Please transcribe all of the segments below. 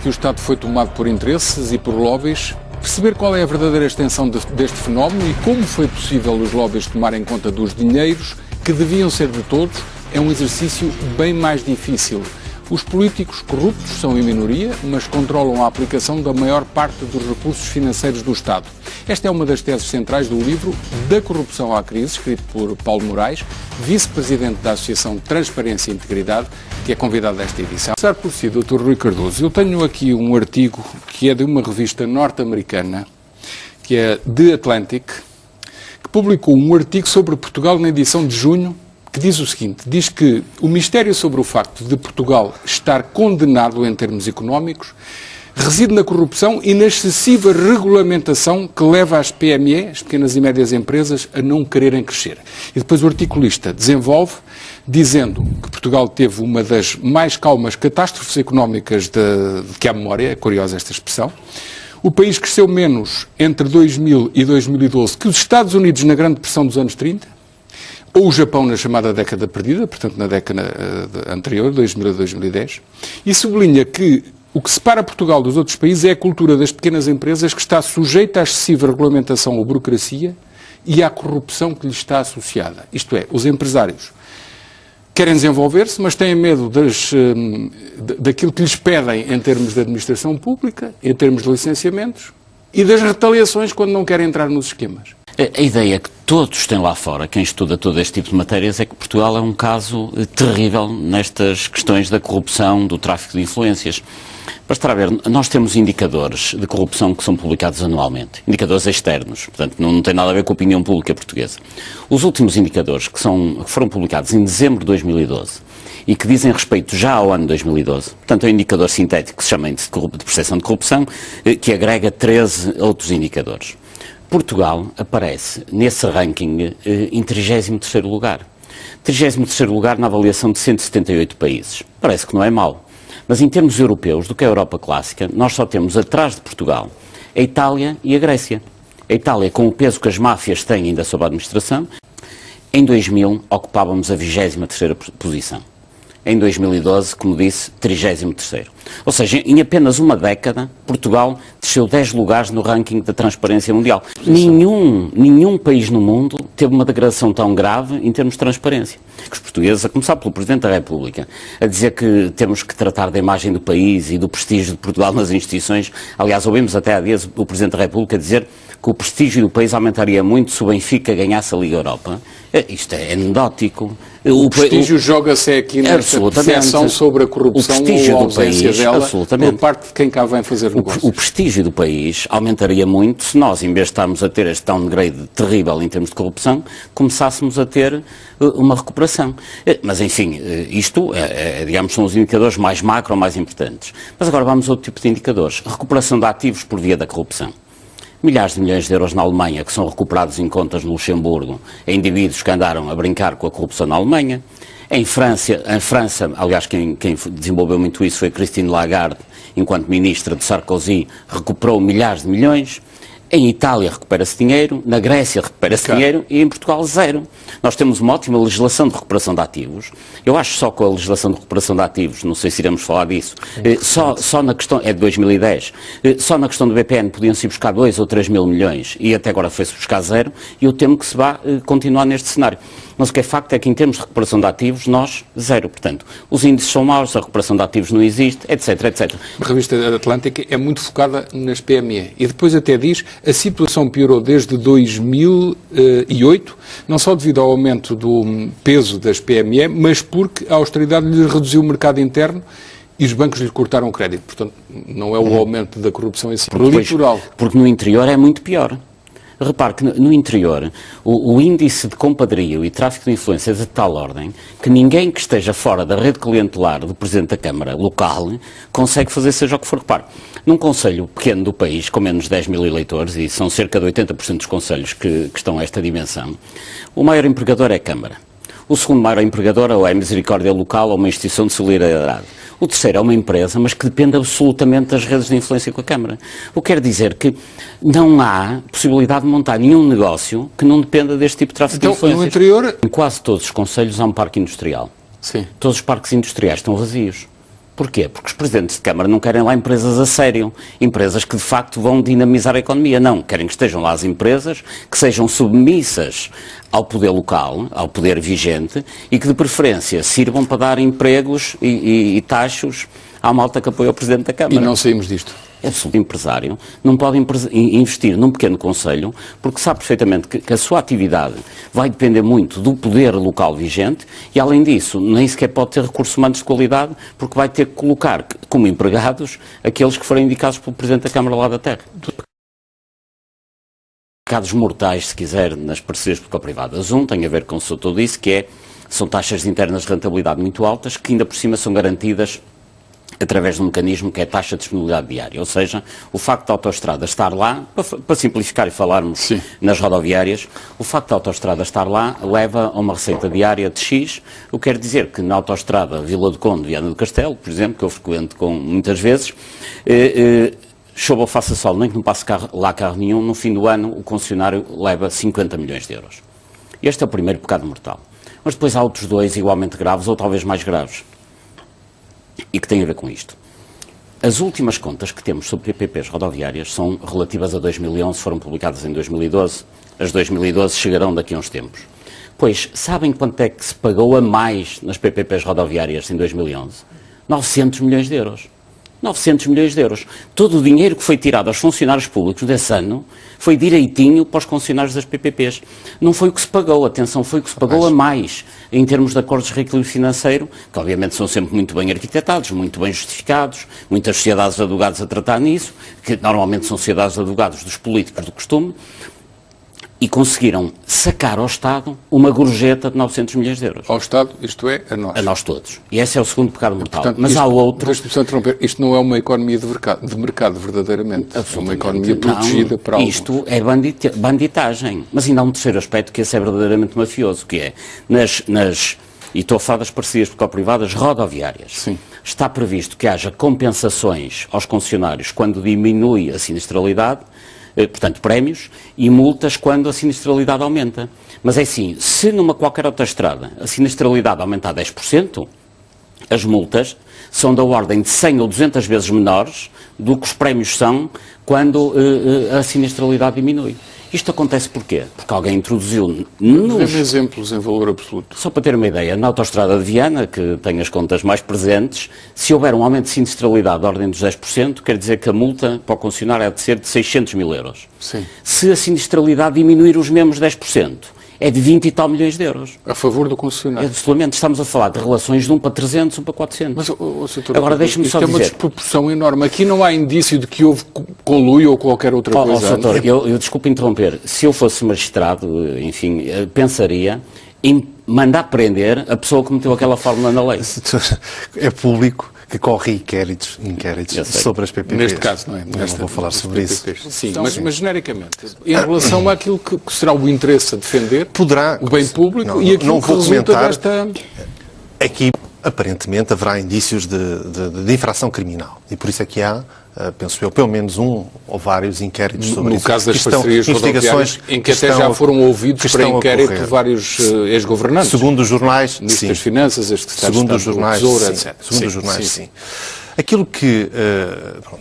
que o Estado foi tomado por interesses e por lobbies, perceber qual é a verdadeira extensão deste fenómeno e como foi possível os lobbies tomarem conta dos dinheiros que deviam ser de todos é um exercício bem mais difícil. Os políticos corruptos são em minoria, mas controlam a aplicação da maior parte dos recursos financeiros do Estado. Esta é uma das teses centrais do livro Da Corrupção à Crise, escrito por Paulo Moraes, vice-presidente da Associação Transparência e Integridade, que é convidado desta edição. Começar por si, Dr. Rui Cardoso, eu tenho aqui um artigo que é de uma revista norte-americana, que é The Atlantic, que publicou um artigo sobre Portugal na edição de junho, que diz o seguinte, diz que o mistério sobre o facto de Portugal estar condenado em termos económicos reside na corrupção e na excessiva regulamentação que leva as PME, as pequenas e médias empresas, a não quererem crescer. E depois o articulista desenvolve dizendo que Portugal teve uma das mais calmas catástrofes económicas de que há memória, é curiosa esta expressão. O país cresceu menos entre 2000 e 2012 que os Estados Unidos na Grande Depressão dos anos 30, ou o Japão na chamada década perdida, portanto na década anterior, 2000 a 2010, e sublinha que o que separa Portugal dos outros países é a cultura das pequenas empresas que está sujeita à excessiva regulamentação ou burocracia e à corrupção que lhe está associada. Isto é, os empresários querem desenvolver-se, mas têm medo daquilo que lhes pedem em termos de administração pública, em termos de licenciamentos e das retaliações quando não querem entrar nos esquemas. A ideia que todos têm lá fora, quem estuda todo este tipo de matérias, é que Portugal é um caso terrível nestas questões da corrupção, do tráfico de influências. Para estar a ver, nós temos indicadores de corrupção que são publicados anualmente, indicadores externos, portanto não tem nada a ver com a opinião pública portuguesa. Os últimos indicadores que foram publicados em dezembro de 2012 e que dizem respeito já ao ano 2012, portanto é um indicador sintético que se chama Índice de Percepção de Corrupção, que agrega 13 outros indicadores. Portugal aparece nesse ranking em 33º lugar. 33º lugar na avaliação de 178 países. Parece que não é mau. Mas em termos europeus, do que a Europa clássica, nós só temos atrás de Portugal a Itália e a Grécia. A Itália, com o peso que as máfias têm ainda sob a administração, em 2000 ocupávamos a 23ª posição. Em 2012, como disse, 33º. Ou seja, em apenas uma década, Portugal desceu 10 lugares no ranking da transparência mundial. Nenhum país no mundo teve uma degradação tão grave em termos de transparência. Os portugueses, a começar pelo Presidente da República, a dizer que temos que tratar da imagem do país e do prestígio de Portugal nas instituições. Aliás, ouvimos até há dias o Presidente da República dizer que o prestígio do país aumentaria muito se o Benfica ganhasse a Liga Europa. Isto é anedótico. O prestígio joga-se aqui nesta percepção sobre a corrupção ou a ausência dela por parte de quem cá vem fazer negócios. O prestígio do país aumentaria muito se nós, em vez de estarmos a ter este downgrade terrível em termos de corrupção, começássemos a ter uma recuperação. Mas, enfim, isto, digamos, são os indicadores mais macro, mais importantes. Mas agora vamos a outro tipo de indicadores. Recuperação de ativos por via da corrupção. Milhares de milhões de euros na Alemanha que são recuperados em contas no Luxemburgo a indivíduos que andaram a brincar com a corrupção na Alemanha. Em França, aliás, quem desenvolveu muito isso foi Christine Lagarde, enquanto ministra de Sarkozy, recuperou milhares de milhões. Em Itália recupera-se dinheiro, na Grécia recupera-se dinheiro e em Portugal zero. Nós temos uma ótima legislação de recuperação de ativos. Eu acho só com a legislação de recuperação de ativos, não sei se iremos falar disso, só na questão, é de 2010, só na questão do BPN podiam-se ir buscar 2 ou 3 mil milhões e até agora foi-se buscar zero e eu temo que se vá continuar neste cenário. Mas o que é facto é que em termos de recuperação de ativos, nós zero. Portanto, os índices são maus, a recuperação de ativos não existe, etc, etc. A revista Atlântica é muito focada nas PME e depois até diz a situação piorou desde 2008, não só devido ao aumento do peso das PME, mas porque a austeridade lhe reduziu o mercado interno e os bancos lhe cortaram o crédito. Portanto, não é o aumento da corrupção em si, litoral. Porque no interior é muito pior. Repare que no interior o índice de compadrio e tráfico de influência é de tal ordem que ninguém que esteja fora da rede clientelar do Presidente da Câmara local consegue fazer seja o que for. Repare, num concelho pequeno do país, com menos de 10 mil eleitores, e são cerca de 80% dos concelhos que estão a esta dimensão, o maior empregador é a Câmara. O segundo maior empregador ou é a Misericórdia Local ou uma instituição de solidariedade. O terceiro é uma empresa, mas que depende absolutamente das redes de influência com a Câmara. O que quer dizer que não há possibilidade de montar nenhum negócio que não dependa deste tipo de tráfico de influências. No interior... Em quase todos os concelhos há um parque industrial. Sim. Todos os parques industriais estão vazios. Porquê? Porque os presidentes de Câmara não querem lá empresas a sério, empresas que de facto vão dinamizar a economia. Não, querem que estejam lá as empresas que sejam submissas ao poder local, ao poder vigente, e que de preferência sirvam para dar empregos e taxos à malta que apoia o Presidente da Câmara. E não saímos disto. O empresário não pode investir num pequeno concelho porque sabe perfeitamente que a sua atividade vai depender muito do poder local vigente e, além disso, nem sequer pode ter recursos humanos de qualidade porque vai ter que colocar como empregados aqueles que forem indicados pelo Presidente da Câmara lá da Terra. Pecados mortais, se quiser, nas parcerias público-privadas. Um tem a ver com o que o doutor disse, são taxas internas de rentabilidade muito altas que ainda por cima são garantidas através de um mecanismo que é a taxa de disponibilidade diária, ou seja, o facto da autoestrada estar lá, para simplificar e falarmos nas rodoviárias, o facto da autoestrada estar lá leva a uma receita diária de X, o que quer dizer que na autoestrada Vila do Conde, Viana do Castelo, por exemplo, que eu frequento muitas vezes, chova ou faça sol, nem que não passe lá carro nenhum, no fim do ano o concessionário leva 50 milhões de euros. Este é o primeiro pecado mortal. Mas depois há outros dois igualmente graves, ou talvez mais graves, e que têm a ver com isto. As últimas contas que temos sobre PPPs rodoviárias são relativas a 2011, foram publicadas em 2012. As 2012 chegarão daqui a uns tempos. Pois, sabem quanto é que se pagou a mais nas PPPs rodoviárias em 2011? 900 milhões de euros. 900 milhões de euros. Todo o dinheiro que foi tirado aos funcionários públicos desse ano foi direitinho para os concessionários das PPPs. Não foi o que se pagou, atenção, foi o que se pagou a mais em termos de acordos de reequilíbrio financeiro, que obviamente são sempre muito bem arquitetados, muito bem justificados, muitas sociedades de advogados a tratar nisso, que normalmente são sociedades de advogados dos políticos do costume, e conseguiram sacar ao Estado uma gorjeta de 900 milhões de euros. Ao Estado, isto é, a nós. A nós todos. E esse é o segundo pecado mortal. Portanto, mas isto, há outro... Deixe-me só interromper. Isto não é uma economia de mercado verdadeiramente. É uma economia protegida para algo. Isto é banditagem. Mas ainda há um terceiro aspecto que esse é verdadeiramente mafioso, que é, e estou a falar das parcerias público-privadas rodoviárias. Sim. Está previsto que haja compensações aos concessionários quando diminui a sinistralidade, portanto, prémios, e multas quando a sinistralidade aumenta. Mas é assim, se numa qualquer autoestrada a sinistralidade aumentar 10%, as multas são da ordem de 100 ou 200 vezes menores do que os prémios são quando a sinistralidade diminui. Isto acontece porquê? Porque alguém introduziu Dê-me exemplos em valor absoluto. Só para ter uma ideia, na autoestrada de Viana, que tem as contas mais presentes, se houver um aumento de sinistralidade da ordem dos 10%, quer dizer que a multa para o concessionário é de ser de 600 mil euros. Sim. Se a sinistralidade diminuir os mesmos 10%, é de 20 e tal milhões de euros. A favor do concessionário. Absolutamente. Estamos a falar de relações de 1 para 300, 1 para 400. Mas, agora deixe-me só dizer... é uma desproporção enorme. Aqui não há indício de que houve conluio ou qualquer outra coisa. Doutor, eu desculpe interromper. Se eu fosse magistrado, enfim, pensaria em mandar prender a pessoa que meteu aquela fórmula na lei. É público que corre inquéritos sobre as PPPs. Neste caso, não é? Não vou falar sobre isso. Sim, mas genericamente, em relação àquilo que será o interesse a defender, o bem público e aquilo que resulta desta... Aqui, aparentemente, haverá indícios de infração criminal. E por isso é que há, penso eu, pelo menos um ou vários inquéritos sobre isso. No caso das parcerias rodoviárias, em que até já foram ouvidos para inquérito vários ex-governantes. Segundo os jornais, Ministro das Finanças, ex-secretário de Estado do Tesouro, etc. Segundo os jornais, sim. Aquilo que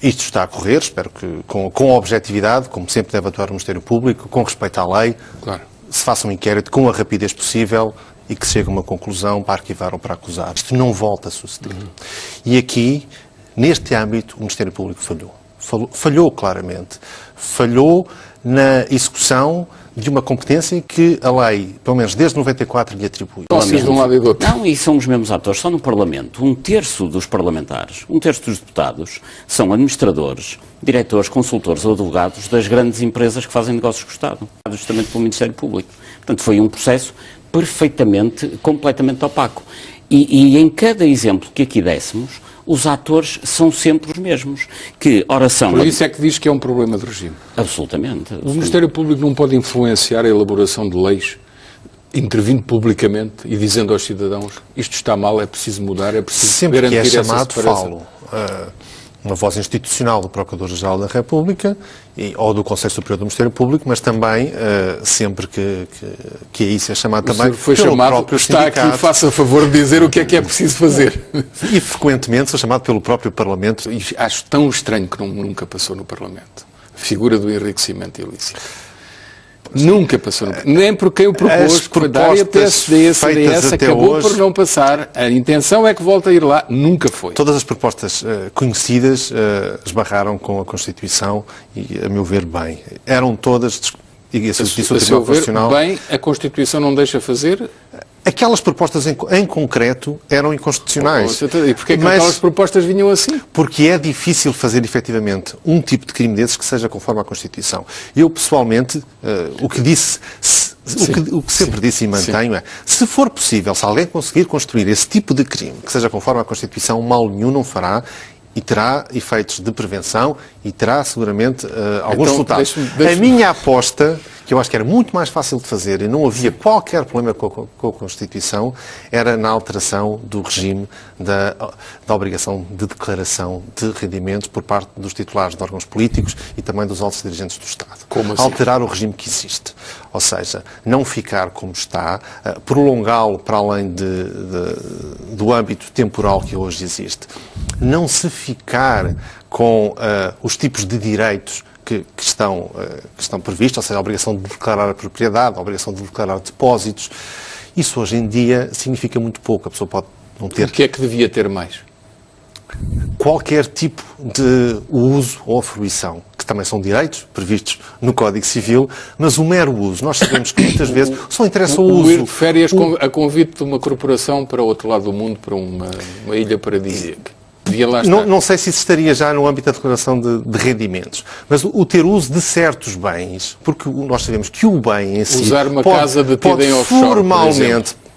isto está a correr, espero que com objetividade, como sempre deve atuar o Ministério Público, com respeito à lei, claro, se faça um inquérito com a rapidez possível e que se chegue a uma conclusão para arquivar ou para acusar. Isto não volta a suceder. E aqui, neste âmbito, o Ministério Público falhou. Falhou claramente. Falhou na execução de uma competência que a lei, pelo menos desde 94, lhe atribui. De um lado e do outro. Não, e são os mesmos atores. Só no Parlamento, 1/3 dos parlamentares, 1/3 dos deputados, são administradores, diretores, consultores ou advogados das grandes empresas que fazem negócios com o Estado, justamente pelo Ministério Público. Portanto, foi um processo completamente opaco. E em cada exemplo que aqui dessemos, os atores são sempre os mesmos. Por isso é que diz que é um problema de regime. Absolutamente. O Ministério Público não pode influenciar a elaboração de leis, intervindo publicamente e dizendo aos cidadãos isto está mal, é preciso mudar, é preciso sempre garantir que é essa chamado, separação. falo. uma voz institucional do Procurador-Geral da República ou do Conselho Superior do Ministério Público, mas também, sempre que aí se é chamado também foi pelo chamado, próprio está sindicato. aqui, faça favor de dizer o que é preciso fazer. E frequentemente sou chamado pelo próprio Parlamento. E acho tão estranho que nunca passou no Parlamento. A figura do enriquecimento ilícito. Nunca passou. Nem por quem o propôs, que foi da área PSD, a CDS, acabou hoje, por não passar. A intenção é que volte a ir lá. Nunca foi. Todas as propostas conhecidas esbarraram com a Constituição e, a meu ver, bem. Eram todas... E a seu ver, bem, a Constituição não deixa fazer... Aquelas propostas em concreto eram inconstitucionais. E porquê que aquelas propostas vinham assim? Porque é difícil fazer efetivamente um tipo de crime desses que seja conforme à Constituição. Eu, pessoalmente, o que sempre disse e mantenho é, se for possível, se alguém conseguir construir esse tipo de crime que seja conforme à Constituição, mal nenhum não fará e terá efeitos de prevenção e terá seguramente alguns resultados. A minha aposta, que eu acho que era muito mais fácil de fazer e não havia qualquer problema com a Constituição, era na alteração do regime da obrigação de declaração de rendimentos por parte dos titulares de órgãos políticos e também dos altos dirigentes do Estado. Como assim? Alterar o regime que existe. Ou seja, não ficar como está, prolongá-lo para além do âmbito temporal que hoje existe. Não se ficar com os tipos de direitos que estão previstos, ou seja, a obrigação de declarar a propriedade, a obrigação de declarar depósitos. Isso hoje em dia significa muito pouco. A pessoa pode não ter... O que é que devia ter mais? Qualquer tipo de uso ou fruição, que também são direitos previstos no Código Civil, mas o mero uso. Nós sabemos que muitas vezes só interessa o uso. Ir de férias a convite de uma corporação para o outro lado do mundo, para uma ilha paradisíaca. Não sei se isso estaria já no âmbito da declaração de rendimentos, mas o ter uso de certos bens, porque nós sabemos que o bem em si usar uma casa detida em offshore,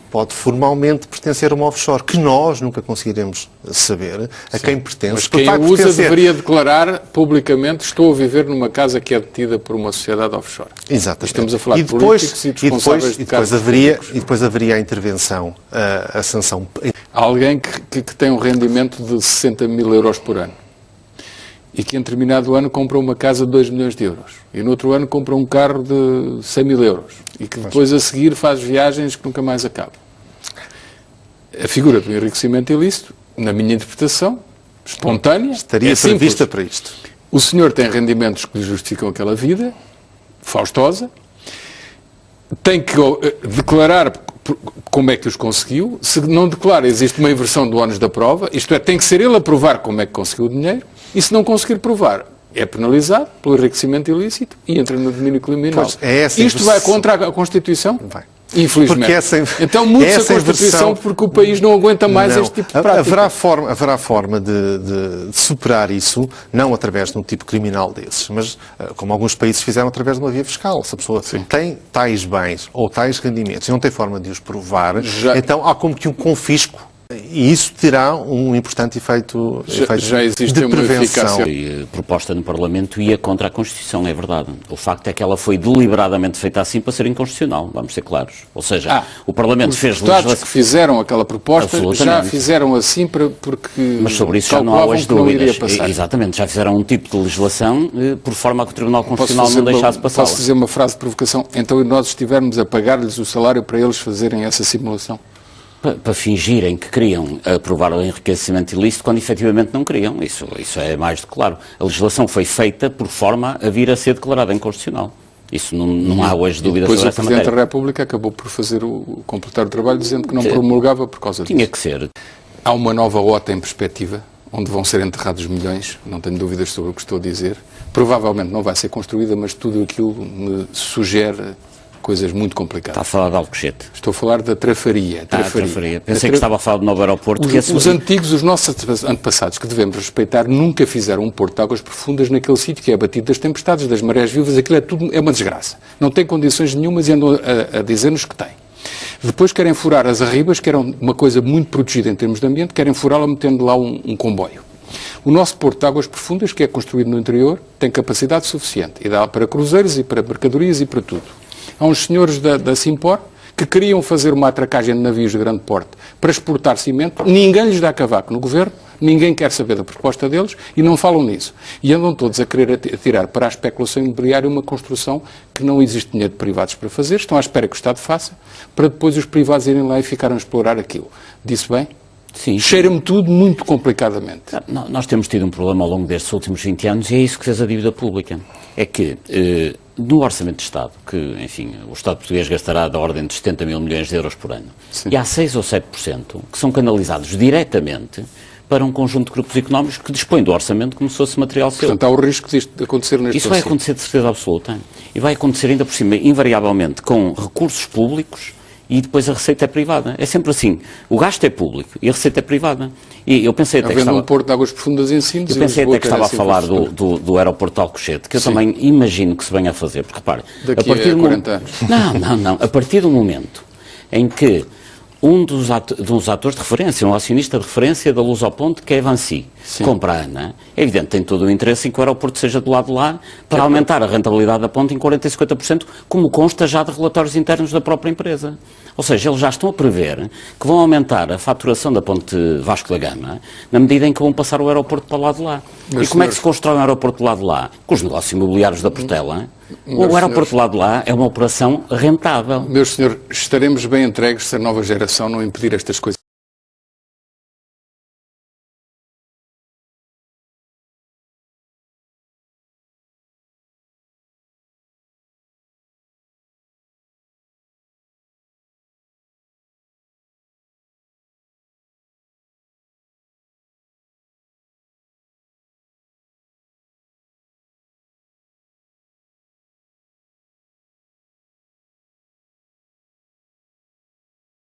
pode formalmente pertencer a uma offshore, que nós nunca conseguiremos saber a quem pertence. Mas quem a usa deveria declarar publicamente: estou a viver numa casa que é detida por uma sociedade offshore. Exatamente. Estamos a falar de políticos e responsáveis de casos públicos. E depois haveria a intervenção, a sanção. Alguém que tem um rendimento de 60 mil euros por ano e que em determinado ano compra uma casa de 2 milhões de euros e no outro ano compra um carro de 100 mil euros e que depois a seguir faz viagens que nunca mais acabam. A figura do enriquecimento ilícito, na minha interpretação, espontânea, estaria prevista para isto. O senhor tem rendimentos que lhe justificam aquela vida faustosa, tem que declarar como é que os conseguiu. Se não declara, existe uma inversão do ónus da prova, isto é, tem que ser ele a provar como é que conseguiu o dinheiro, e se não conseguir provar, é penalizado pelo enriquecimento ilícito e entra no domínio criminal. Isto vai contra a Constituição? Vai. Infelizmente. Então muda-se a Constituição porque o país não aguenta mais este tipo de prática. Haverá forma de superar isso, não através de um tipo criminal desses, mas como alguns países fizeram através de uma via fiscal. Se a pessoa tem tais bens ou tais rendimentos e não tem forma de os provar, então há como que um confisco. E isso terá um importante efeito já existe de Uma prevenção. Foi proposta no Parlamento ia contra a Constituição, é verdade. O facto é que ela foi deliberadamente feita assim para ser inconstitucional, vamos ser claros. Ou seja, o Parlamento fez legislação... Os deputados que fizeram aquela proposta já fizeram assim porque... Mas sobre isso já não há hoje dúvidas. Exatamente, já fizeram um tipo de legislação por forma a que o Tribunal Constitucional não deixasse passar. Posso dizer uma frase de provocação? Então nós estivermos a pagar-lhes o salário para eles fazerem essa simulação? Para fingirem que queriam aprovar o enriquecimento ilícito quando efetivamente não queriam. Isso é mais do que claro. A legislação foi feita por forma a vir a ser declarada inconstitucional. Isso não há hoje dúvida sobre essa matéria. Depois o Presidente da República acabou por completar o trabalho dizendo que não promulgava por causa disso. Tinha que ser. Há uma nova OTA em perspectiva, onde vão ser enterrados milhões, não tenho dúvidas sobre o que estou a dizer. Provavelmente não vai ser construída, mas tudo aquilo me sugere coisas muito complicadas. Está a falar de Alcochete. Estou a falar da Trafaria. Trafaria. Pensei que estava a falar do novo aeroporto. Os nossos antepassados, que devemos respeitar, nunca fizeram um porto de águas profundas naquele sítio que é abatido das tempestades, das marés vivas. Aquilo é uma desgraça. Não tem condições nenhumas e andam a dizer-nos que tem. Depois querem furar as arribas, que eram uma coisa muito protegida em termos de ambiente, querem furá-la metendo lá um comboio. O nosso porto de águas profundas, que é construído no interior, tem capacidade suficiente e dá para cruzeiros e para mercadorias e para tudo. Há uns senhores da Simpor que queriam fazer uma atracagem de navios de grande porte para exportar cimento. Ninguém lhes dá cavaco no governo, ninguém quer saber da proposta deles e não falam nisso. E andam todos a querer atirar para a especulação imobiliária uma construção que não existe dinheiro de privados para fazer, estão à espera que o Estado faça, para depois os privados irem lá e ficarem a explorar aquilo. Disse bem? Sim. Cheira-me tudo muito complicadamente. Nós temos tido um problema ao longo destes últimos 20 anos e é isso que fez a dívida pública. É que no Orçamento de Estado, que, enfim, o Estado português gastará da ordem de 70 mil milhões de euros por ano, Sim. e há 6 ou 7% que são canalizados diretamente para um conjunto de grupos económicos que dispõem do orçamento como se fosse material seu. Portanto, há o risco disto de acontecer neste Isso vai assunto. acontecer de certeza absoluta. E vai acontecer ainda por cima, invariavelmente, com recursos públicos e depois a receita é privada. É sempre assim. O gasto é público e a receita é privada. E eu pensei até que Havendo estava... um porto de águas profundas em Sines, Eu pensei até que estava a falar do do aeroporto de Alcochete, que eu Sim. também imagino que se venha a fazer, porque repare, Daqui a partir a do 40 anos. Não, a partir do momento em que um dos atores de referência, um acionista de referência da Lusoponte, que é a Vinci, compra a ANA, é evidente, tem todo o interesse em que o aeroporto seja do lado de lá para aumentar a rentabilidade da ponte em 40% e 50%, como consta já de relatórios internos da própria empresa. Ou seja, eles já estão a prever que vão aumentar a faturação da ponte Vasco da Gama na medida em que vão passar o aeroporto para o lado de lá. Meus e como é que senhores... se constrói um aeroporto do lado de lá? Com os negócios imobiliários da Portela. Meus O aeroporto senhores... do lado de lá é uma operação rentável. Meus senhores, estaremos bem entregues se a nova geração não impedir estas coisas.